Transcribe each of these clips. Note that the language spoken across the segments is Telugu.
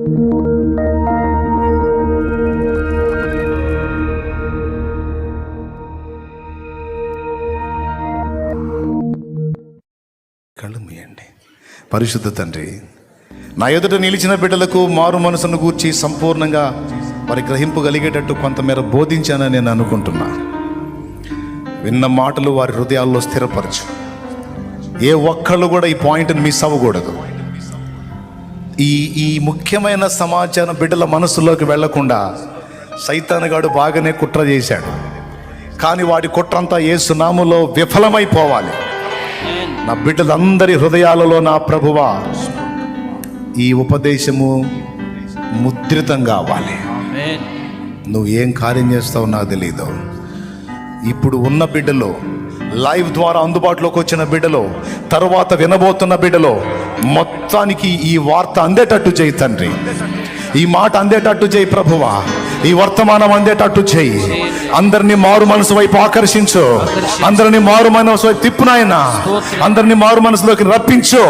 కళ్ళు మూయండి. పరిశుద్ధ తండ్రి, నా ఎదుట నిలిచిన బిడ్డలకు మారు మనసును గూర్చి సంపూర్ణంగా వారి గ్రహింపు కలిగేటట్టు కొంతమేర బోధించానని నేను అనుకుంటున్నా. విన్న మాటలు వారి హృదయాల్లో స్థిరపరచు. ఏ ఒక్కళ్ళు కూడా ఈ పాయింట్ని మిస్ అవ్వకూడదు. ఈ ముఖ్యమైన సమాచారం బిడ్డల మనసులోకి వెళ్లకుండా సైతానుగాడు బాగానే కుట్ర చేశాడు. కానీ వాడి కుట్రంతా యేసు నామములో విఫలమైపోవాలి. నా బిడ్డలందరి హృదయాలలో నా ప్రభువా ఈ ఉపదేశము ముద్రితం కావాలి. నువ్వు ఏం కార్యం చేస్తావు నాకు తెలీదు. ఇప్పుడు ఉన్న బిడ్డలో, లైవ్ ద్వారా అందుబాటులోకి వచ్చిన బిడ్డలో, తర్వాత వినబోతున్న బిడ్డలో మొత్తానికి ఈ వార్త అందేటట్టు చేయి తండ్రి. ఈ మాట అందేటట్టు చేయి ప్రభువా. ఈ వర్తమానం అందేటట్టు చేయి. అందరినీ మారు మనసు వైపు ఆకర్షించు. అందరినీ మారు మనసు వైపు తిప్పునాయన. అందరినీ మారు మనసులోకి రప్పించు.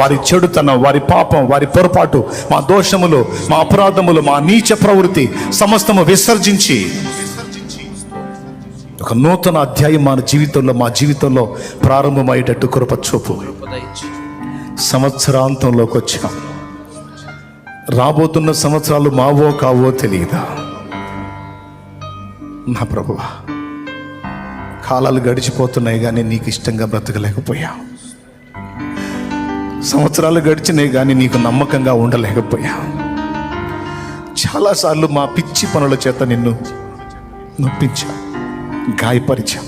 వారి చెడుతనం, వారి పాపం, వారి పొరపాటు, మా దోషములు, మా అపరాధములు, మా నీచ ప్రవృత్తి సమస్తము విసర్జించి ఒక నూతన అధ్యాయం మా జీవితంలో ప్రారంభమయ్యేటట్టు కృప చూపు. సంవత్సరాంతంలోకి వచ్చాం. రాబోతున్న సంవత్సరాలు మావో కావో తెలియదా నా ప్రభువా. కాలాలు గడిచిపోతున్నాయి కానీ నీకు ఇష్టంగా బ్రతకలేకపోయా. సంవత్సరాలు గడిచినాయి కానీ నీకు నమ్మకంగా ఉండలేకపోయా. చాలాసార్లు మా పిచ్చి పనుల చేత నిన్ను నొప్పించా, గాయపరిచా.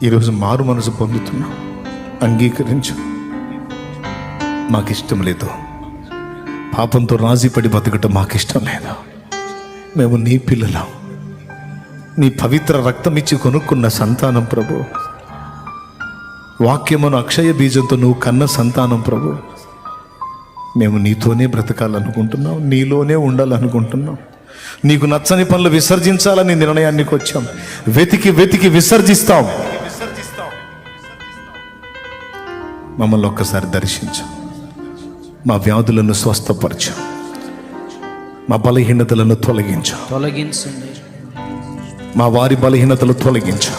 ఈరోజు మారు మనసు పొందుతున్నాం. అంగీకరించు. మాకిష్టం లేదు. పాపంతో రాజీపడి బతకటం మాకిష్టం లేదు. మేము నీ పిల్లలం, నీ పవిత్ర రక్తం ఇచ్చి కొనుక్కున్న సంతానం ప్రభు. వాక్యమును అక్షయ బీజంతో నువ్వు కన్న సంతానం ప్రభు. మేము నీతోనే బ్రతకాలనుకుంటున్నాం, నీలోనే ఉండాలనుకుంటున్నాం. నీకు నచ్చని పనులు విసర్జించాలని నిర్ణయానికి వచ్చాం. వెతికి వెతికి విసర్జిస్తాం. మమ్మల్ని ఒక్కసారి దర్శించు. మా వ్యాధులను స్వస్థపరచు. మా బలహీనతలను తొలగించు. మా వారి బలహీనతలు తొలగించు.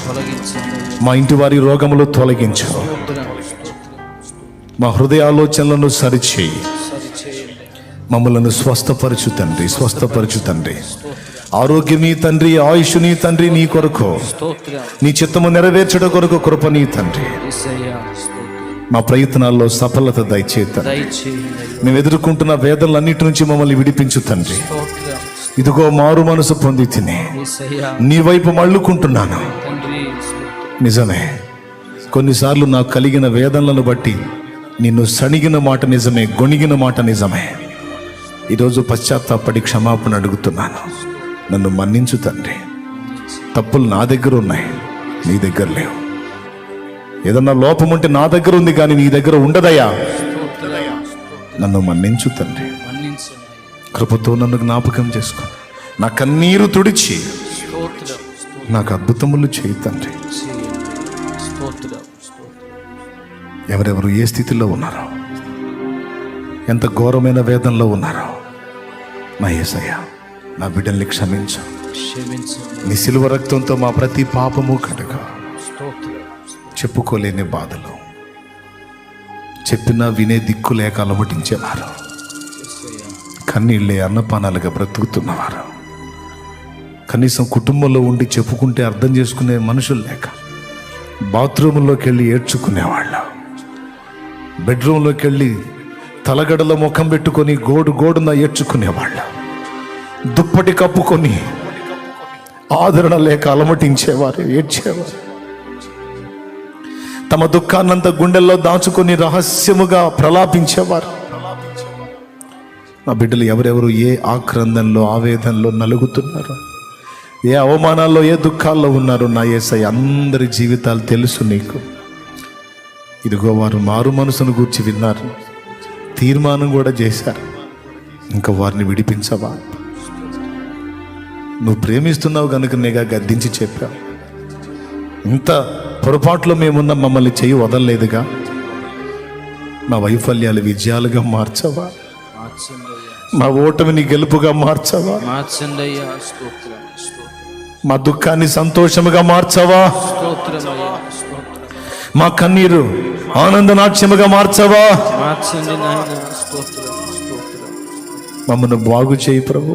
మా ఇంటి వారి రోగములు తొలగించు. మా హృదయ ఆలోచనలను సరిచేయి. మమ్మలను స్వస్థపరచు తండ్రి, స్వస్థపరచు తండ్రి. ఆరోగ్యమీ తండ్రి, ఆయుష్ని తండ్రి నీ కొరకు, నీ చిత్తము నెరవేర్చడం కొరకు కృపనీ తండ్రి. మా ప్రయత్నాల్లో సఫలత దయచేతండి. మేము ఎదుర్కొంటున్న వేదనలన్నిటి నుంచి మమ్మల్ని విడిపించు తండ్రి. ఇదిగో మారు మనసు పొంది తిని నీ వైపు మళ్ళుకుంటున్నాను. నిజమే, కొన్నిసార్లు నాకు కలిగిన వేదనలను బట్టి నిన్ను సణిగిన మాట నిజమే, గొణిగిన మాట నిజమే. ఈరోజు పశ్చాత్తాపడి క్షమాపణ అడుగుతున్నాను. నన్ను మన్నించు తండ్రి. తప్పులు నా దగ్గర ఉన్నాయి, నీ దగ్గర లేవు. ఏదన్నా లోపం ఉంటే నా దగ్గర ఉంది కానీ నీ దగ్గర ఉండదయ్యా. నన్ను మన్నించు తండ్రి. కృపతో నన్ను జ్ఞాపకం చేసుకో. నా కన్నీరు తుడిచి నాకు అద్భుతములు చేయి తండ్రి. ఎవరెవరు ఏ స్థితిలో ఉన్నారో, ఎంత ఘోరమైన వేదనలో ఉన్నారో, నా యేసయ్య నా బిడ్డల్ని క్షమించు. నీ సిలువ రక్తంతో మా ప్రతి పాపము కడుగు. చెప్పుకోలేని బాధలు, చెప్పినా వినే దిక్కు లేక అలమటించేవారు, కన్నీళ్ళే అన్నపానాలుగా బ్రతుకుతున్నవారు, కనీసం కుటుంబంలో ఉండి చెప్పుకుంటే అర్థం చేసుకునే మనుషులు లేక బాత్రూంలోకి వెళ్ళి ఏడ్చుకునేవాళ్ళు, బెడ్రూమ్లోకి వెళ్ళి తలగడలో ముఖం పెట్టుకొని గోడున ఏడ్చుకునేవాళ్ళు, దుప్పటి కప్పుకొని ఆదరణ లేక అలమటించేవారు, ఏడ్చేవారు. తమ దుఃఖాన్నంతా గుండెల్లో దాచుకొని రహస్యముగా ప్రలాపించేవారు. మా బిడ్డలు ఎవరెవరు ఏ ఆక్రందనలో, ఆవేదనలో నలుగుతున్నారు, ఏ అవమానాల్లో, ఏ దుఃఖాల్లో ఉన్నారు, నా యేసయ్య అందరి జీవితాలు తెలుసు నీకు. ఇదిగో వారు మారు మనసును గూర్చి విన్నారు, తీర్మానం కూడా చేశారు. ఇంకా వారిని విడిపించవా? నువ్వు ప్రేమిస్తున్నావు కనుక నేగా గద్దించి చెప్పావు. ఇంత పొరపాట్లో మేమున్న మమ్మల్ని చెయ్యి వదలలేదుగా. మా వైఫల్యాలు విజయాలుగా మార్చవా, మార్చండి అయ్యా, మా ఓటమిని గెలుపుగా మార్చవా, మార్చండి అయ్యా. స్తోత్రం, స్తోత్రం, మా దుఃఖాన్ని సంతోషముగా మార్చవా, స్తోత్రం అయ్యా, స్తోత్రం, మా కన్నీరు ఆనందనాట్యముగా మార్చవా. మార్చండి నాయన. స్తోత్రం, స్తోత్రం. మమ్మల్ని బాగు చేయి ప్రభు.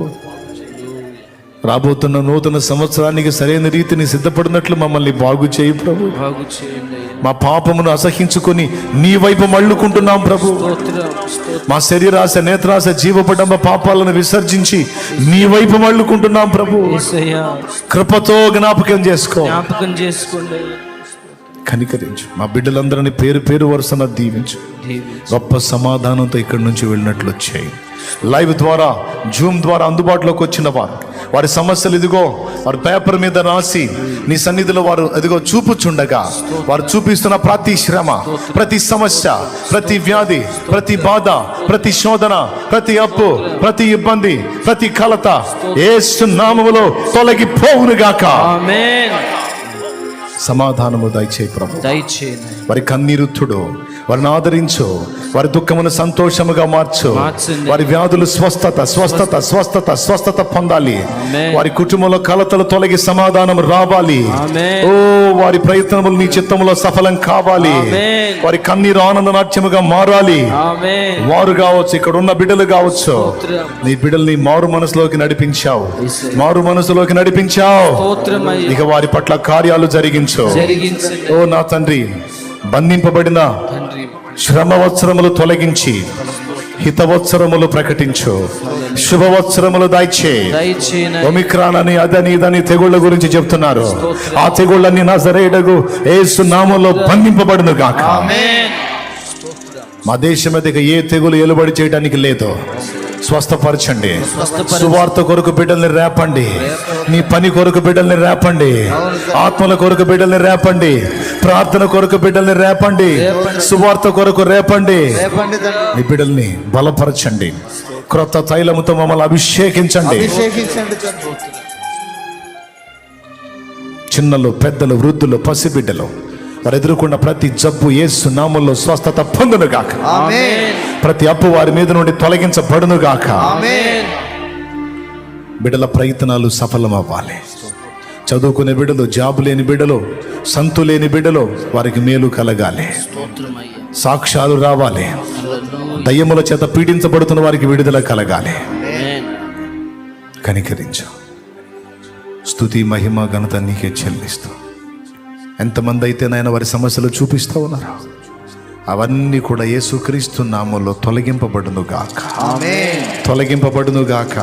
రాబోతున్న నూతన సంవత్సరానికి సరైన రీతిని సిద్ధపడినట్లు మమ్మల్ని బాగు చేయి ప్రభు. బాగు చేయండి అయ్యా. మా పాపమును అసహించుకొని నీ వైపు మళ్ళుకుంటున్నాం ప్రభు. స్తోత్రం, స్తోత్రం. మా శరీరాశ, నేత్రాశ, జీవపడంబ పాపాలను విసర్జించి నీ వైపు మళ్ళుకుంటున్నాం ప్రభు. యేసయ్యా, కృపతో జ్ఞాపకం చేసుకో, జ్ఞాపకం చేసుకోండి అయ్యా. కనికరించు. మా బిడ్డలందరినీ పేరు పేరు వరుసన దీవించు. దీవించు. గొప్ప సమాధానంతో ఇక్కడి నుంచి వెళ్ళినట్లు వచ్చాయి. లైవ్ ద్వారా, జూమ్ ద్వారా అందుబాటులోకి వచ్చిన వారి సమస్యలు ఇదిగో వారి పేపర్ మీద రాసి నీ సన్నిధిలో వారు ఇదిగో చూపుచుండగా, వారు చూపిస్తున్న ప్రతి శ్రమ, ప్రతి సమస్య, ప్రతి వ్యాధి, ప్రతి బాధ, ప్రతి శోధన, ప్రతి అప్పు, ప్రతి ఇబ్బంది, ప్రతి కలత యేసు నామములో తొలగిపోవునుగాక. ఆమేన్. సమాధానము దయచేయి ప్రభు. దయచేయండి. వారి కన్నీరుతుడు, వారిని ఆదరించు, వారి దుఃఖమును సంతోషముగా మార్చు. మార్చండి. వారి వ్యాధులు స్వస్థత స్వస్థత స్వస్థత స్వస్థత పొందాలి. ఆమేన్. వారి కుటుంబంలో కలతలు తొలగి సమాధానం రావాలి. ఆమేన్. ఓ వారి ప్రయత్నములు నీ చిత్తములో సఫలం కావాలి. ఆమేన్. వారి కన్నీరు ఆనందనాట్యముగా మారాలి. ఆమేన్. వారు కావచ్చు, ఇక్కడ ఉన్న బిడ్డలు కావచ్చు, స్తోత్రం. నీ బిడ్డల్ని మారు మనసులోకి నడిపించావు, యేసయ్యా. మారు మనసులోకి నడిపించావు. స్తోత్రం అయ్యా. ఇక వారి పట్ల కార్యాలు జరిగించు. జరిగించండి ఓ నా తండ్రి, బంధింపబడిన తండ్రి. శ్రమవత్సరములు తొలగించి హితవత్సరములు ప్రకటించు. శుభవత్సరములు దయచే. దయచేయండి. ఒమిక్రాన్ అని అదని ఇదని తెగుళ్ళ గురించి చెప్తున్నారు. ఆ తెగుళ్ళని నజరేయుడగు యేసు నామములో బంధింపబడును గాక. ఆమేన్. మా దేశం మీదకి ఏ తెగులు ఎలుబడి చేయడానికి లేదు. స్వస్థపరచండి. సువార్త కొరకు బిడ్డల్ని రేపండి. నీ పని కొరకు బిడ్డల్ని రేపండి. ఆత్మల కొరకు బిడ్డల్ని రేపండి. ప్రార్థన కొరకు బిడ్డల్ని రేపండి. సువార్త కొరకు రేపండి. నీ బిడ్డల్ని బలపరచండి. క్రొత్త తైలముతో మమ్మల్ని అభిషేకించండి. చిన్నలు, పెద్దలు, వృద్ధులు, పసిబిడ్డలు వారు ఎదుర్కొన్న ప్రతి జబ్బు యేసు నామములో స్వస్థత పొందును గాక. ఆమేన్. ప్రతి అప్పు వారి మీద నుండి తొలగించబడును గాక. ఆమేన్. బిడ్డల ప్రయత్నాలు సఫలమవ్వాలి. చదువుకునే బిడ్డలు, జాబు లేని బిడ్డలు, సంతు లేని బిడ్డలు, వారికి మేలు కలగాలి. స్తోత్రం అయ్యా. సాక్ష్యాలు రావాలి. దయ్యముల చేత పీడించబడుతున్న వారికి విడుదల కలగాలి. ఆమేన్. కనికరించు. స్తుతి, మహిమ, ఘనత నీకే చెల్లిస్తూ, ఎంతమంది అయితే నాయన వారి సమస్యలు చూపిస్తూ ఉన్నారు, అవన్నీ కూడా యేసుక్రీస్తు నామములో తొలగింపబడును గాక. తొలగింపబడును గాక.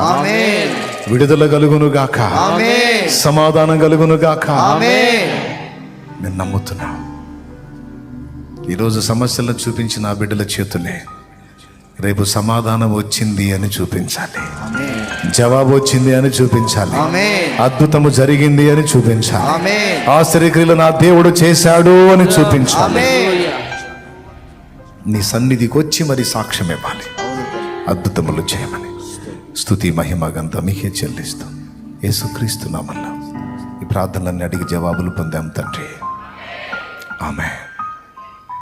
విడుదల కలుగును గాక. సమాధానం కలుగును గాక. నేను నమ్ముతున్నా. ఈరోజు సమస్యలను చూపించిన ఆ బిడ్డల చేతులే రేపు సమాధానం వచ్చింది అని చూపించాలి. జవాబు వచ్చింది అని చూపించాలి. అద్భుతము జరిగింది అని చూపించాలి. ఆశ్చర్యక్రియలు నా దేవుడు చేశాడు అని చూపించాలి. నీ సన్నిధికి వచ్చి మరి సాక్ష్యం ఇవ్వాలి. అద్భుతములు చేయమని స్తుతి, మహిమ, ఘనత మీకే చెల్లిస్తాం. యేసుక్రీస్తు నామములో ఈ ప్రార్థనలన్నీ అడిగి జవాబులు పొందాం తండ్రి. ఆమేన్.